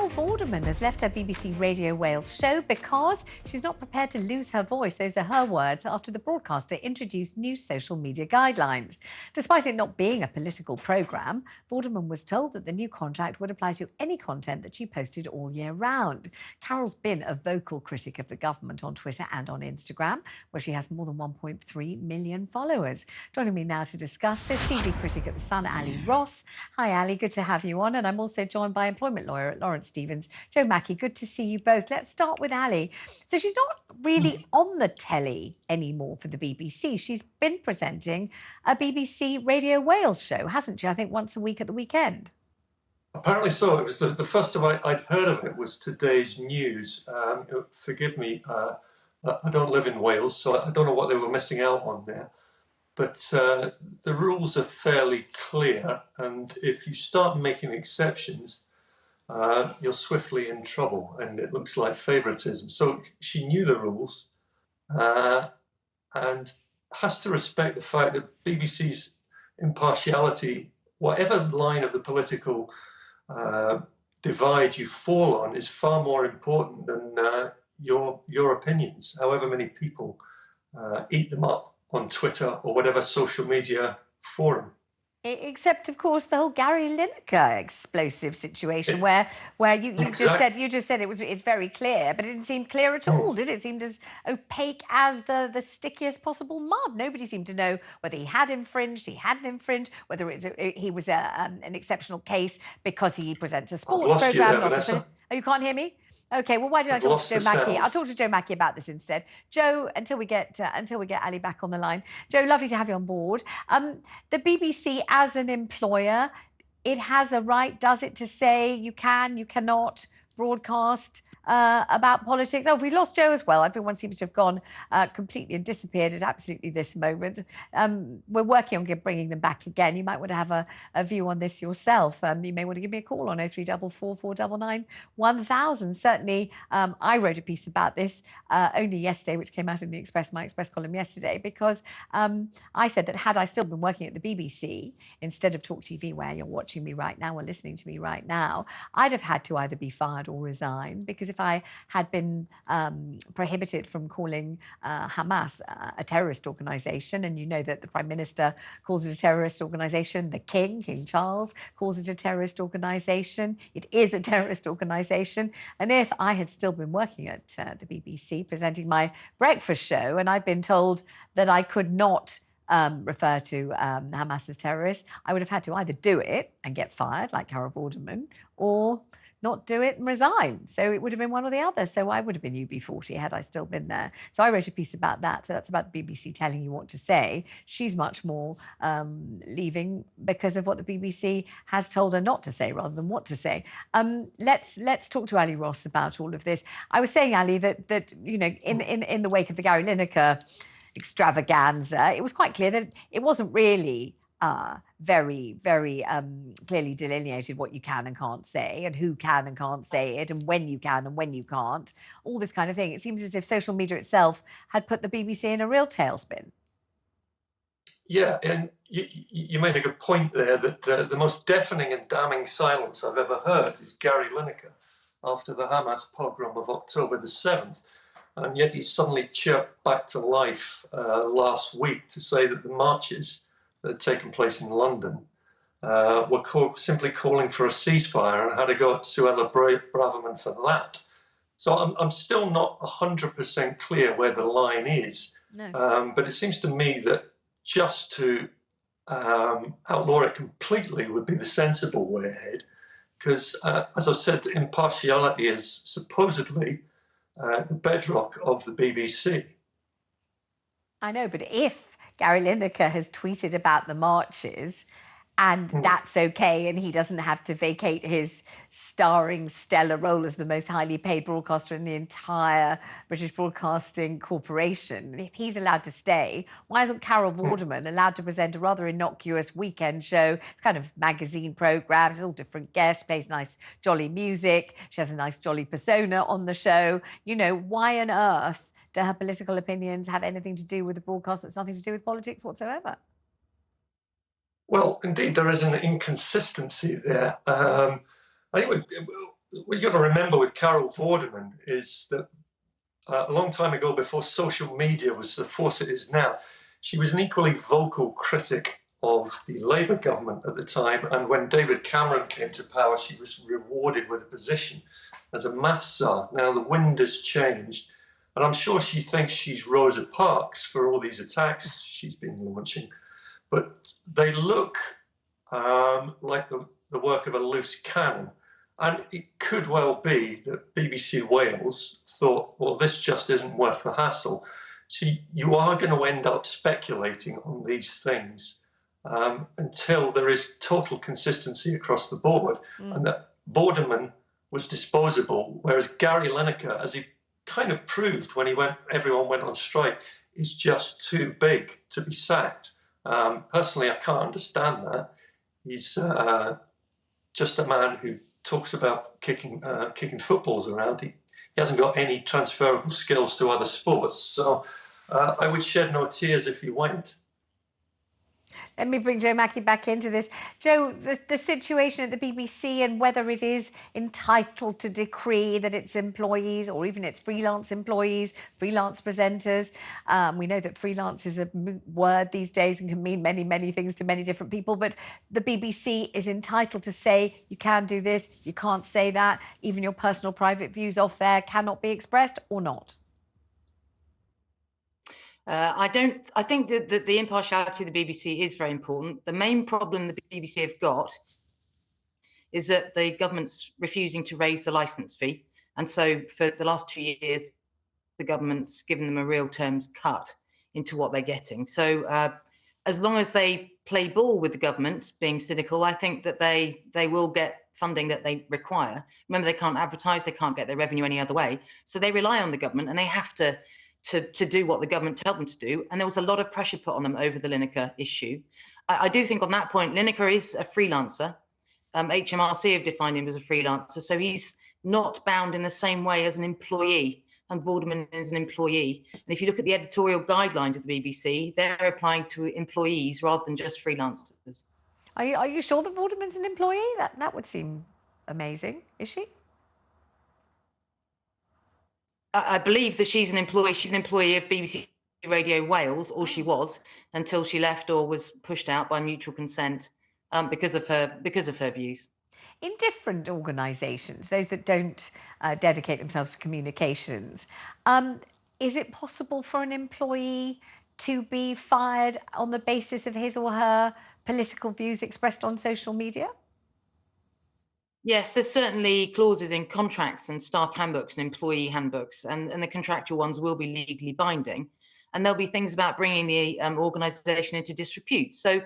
Carol Vorderman has left her BBC Radio Wales show because she's not prepared to lose her voice. Those are her words after the broadcaster introduced new social media guidelines. Despite it not being a political programme, Vorderman was told that the new contract would apply to any content that she posted all year round. Carol's been a vocal critic of the government on Twitter and on Instagram, where she has more than 1.3 million followers. Joining me now to discuss this, TV critic at The Sun, Ali Ross. Hi, Ali, good to have you on. And I'm also joined by employment lawyer at Lawrence Stevens, Joe Mackey. Good to see you both. Let's start with Ali. So she's not really on the telly anymore for the BBC. She's been presenting a BBC Radio Wales show, hasn't she? I think once a week at the weekend. Apparently so. It was the first time I'd heard of it was today's news. Forgive me, I don't live in Wales, so I don't know what they were missing out on there. But the rules are fairly clear, and if you start making exceptions, you're swiftly in trouble, and it looks like favouritism. So she knew the rules and has to respect the fact that BBC's impartiality, whatever line of the political divide you fall on, is far more important than your opinions, however many people eat them up on Twitter or whatever social media forum. Except, of course, the whole Gary Lineker explosive situation, where you just said it's very clear, but it didn't seem clear at all, did it? It seemed as opaque as the stickiest possible mud. Nobody seemed to know whether he had infringed, he hadn't infringed, whether he was an exceptional case because he presents a sports programme. Oh, you can't hear me? OK, well, why don't I talk to Joe Mackey? I'll talk to Joe Mackey about this instead. Joe, until we get Ali back on the line. Joe, lovely to have you on board. The BBC, as an employer, it has a right, does it, to say you can, you cannot broadcast about politics? Oh, we lost Joe as well. Everyone seems to have gone completely and disappeared at absolutely this moment. We're working on bringing them back again. You might want to have a view on this yourself. You may want to give me a call on 0344 499 1000. Certainly, I wrote a piece about this only yesterday, which came out in the Express, my Express column yesterday, because I said that had I still been working at the BBC instead of talkTV, where you're watching me right now or listening to me right now, I'd have had to either be fired or resign, because if I had been prohibited from calling Hamas a terrorist organisation, and you know that the Prime Minister calls it a terrorist organisation, the King Charles, calls it a terrorist organisation, it is a terrorist organisation, and if I had still been working at the BBC presenting my breakfast show and I'd been told that I could not refer to Hamas as terrorists, I would have had to either do it and get fired, like Carol Vorderman, or not do it and resign. So it would have been one or the other. So I would have been UB40 had I still been there. So I wrote a piece about that. So that's about the BBC telling you what to say. She's much more leaving because of what the BBC has told her not to say rather than what to say. Let's talk to Ali Ross about all of this. I was saying, Ali, that you know, in the wake of the Gary Lineker extravaganza, it was quite clear that it wasn't really very clearly delineated what you can and can't say, and who can and can't say it, and when you can and when you can't, all this kind of thing. It seems as if social media itself had put the BBC in a real tailspin. Yeah, and you made a good point there that the most deafening and damning silence I've ever heard is Gary Lineker after the Hamas pogrom of October the 7th. And yet he suddenly chirped back to life last week to say that the marches that had taken place in London were simply calling for a ceasefire, and had to go at Suella Braverman for that. So I'm still not 100% clear where the line is, but it seems to me that just to outlaw it completely would be the sensible way ahead, because as I've said, impartiality is supposedly the bedrock of the BBC. I know, but if Gary Lineker has tweeted about the marches and that's okay, and he doesn't have to vacate his starring stellar role as the most highly paid broadcaster in the entire British Broadcasting Corporation, if he's allowed to stay, why isn't Carol Vorderman allowed to present a rather innocuous weekend show? It's kind of magazine programmes, it's all different guests, plays nice jolly music, she has a nice jolly persona on the show. You know, why on earth do her political opinions have anything to do with the broadcast that's nothing to do with politics whatsoever? Well, indeed, there is an inconsistency there. I think what you've got to remember with Carol Vorderman is that a long time ago, before social media was the force it is now, she was an equally vocal critic of the Labour government at the time. And when David Cameron came to power, she was rewarded with a position as a maths czar. Now the wind has changed, and I'm sure she thinks she's Rosa Parks for all these attacks she's been launching, but they look like the work of a loose cannon. And it could well be that BBC Wales thought, well, this just isn't worth the hassle. So you are going to end up speculating on these things until there is total consistency across the board, and that Vorderman was disposable, whereas Gary Lineker, as he kind of proved when everyone went on strike, is just too big to be sacked. Personally, I can't understand that. He's just a man who talks about kicking footballs around. He hasn't got any transferable skills to other sports. So I would shed no tears if he went. Let me bring Joe Mackey back into this. Joe, the situation at the BBC and whether it is entitled to decree that its employees or even its freelance employees, freelance presenters, we know that freelance is a word these days and can mean many, many things to many different people, but the BBC is entitled to say you can do this, you can't say that, even your personal private views off there cannot be expressed or not. I think that the impartiality of the BBC is very important. The main problem the BBC have got is that the government's refusing to raise the licence fee. And so for the last 2 years, the government's given them a real terms cut into what they're getting. So as long as they play ball with the government, being cynical, I think that they will get funding that they require. Remember, they can't advertise, they can't get their revenue any other way. So they rely on the government and they have to do what the government tells them to do. And there was a lot of pressure put on them over the Lineker issue. I do think on that point, Lineker is a freelancer. HMRC have defined him as a freelancer. So he's not bound in the same way as an employee. And Vorderman is an employee. And if you look at the editorial guidelines of the BBC, they're applying to employees rather than just freelancers. Are you sure that Vorderman's an employee? That would seem amazing. Is she? I believe that she's an employee. She's an employee of BBC Radio Wales, or she was, until she left or was pushed out by mutual consent because of her views. In different organisations, those that don't dedicate themselves to communications, is it possible for an employee to be fired on the basis of his or her political views expressed on social media? Yes, there's certainly clauses in contracts and staff handbooks and employee handbooks, and the contractual ones will be legally binding. And there'll be things about bringing the organisation into disrepute. So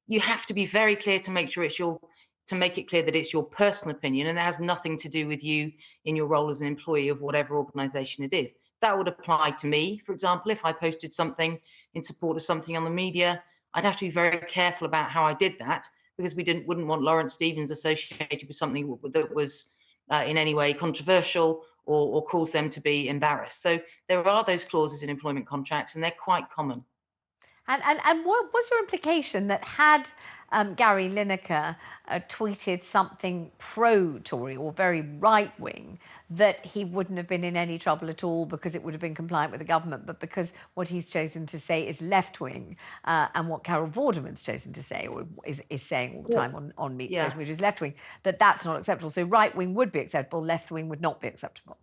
you have to be very clear to make sure to make it clear that it's your personal opinion and it has nothing to do with you in your role as an employee of whatever organisation it is. That would apply to me, for example, if I posted something in support of something on the media. I'd have to be very careful about how I did that, because we wouldn't want Lawrence Stevens associated with something that was in any way controversial or cause them to be embarrassed. So there are those clauses in employment contracts, and they're quite common. And what was your implication that had Gary Lineker tweeted something pro-Tory or very right-wing, that he wouldn't have been in any trouble at all because it would have been compliant with the government, but because what he's chosen to say is left-wing and what Carol Vorderman's chosen to say or is saying all the time on social media is left-wing, that's not acceptable. So right-wing would be acceptable, left-wing would not be acceptable.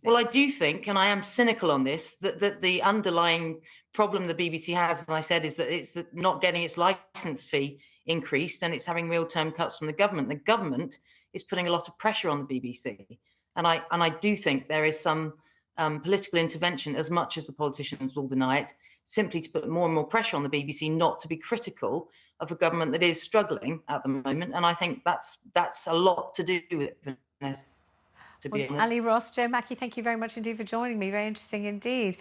Well, I do think, and I am cynical on this, that the underlying problem the BBC has, as I said, is that it's not getting its licence fee increased and it's having real term cuts from the government. The government is putting a lot of pressure on the BBC. And I do think there is some political intervention, as much as the politicians will deny it, simply to put more and more pressure on the BBC not to be critical of a government that is struggling at the moment. And I think that's a lot to do with it. Ali Ross, Joe Mackey, thank you very much indeed for joining me. Very interesting indeed.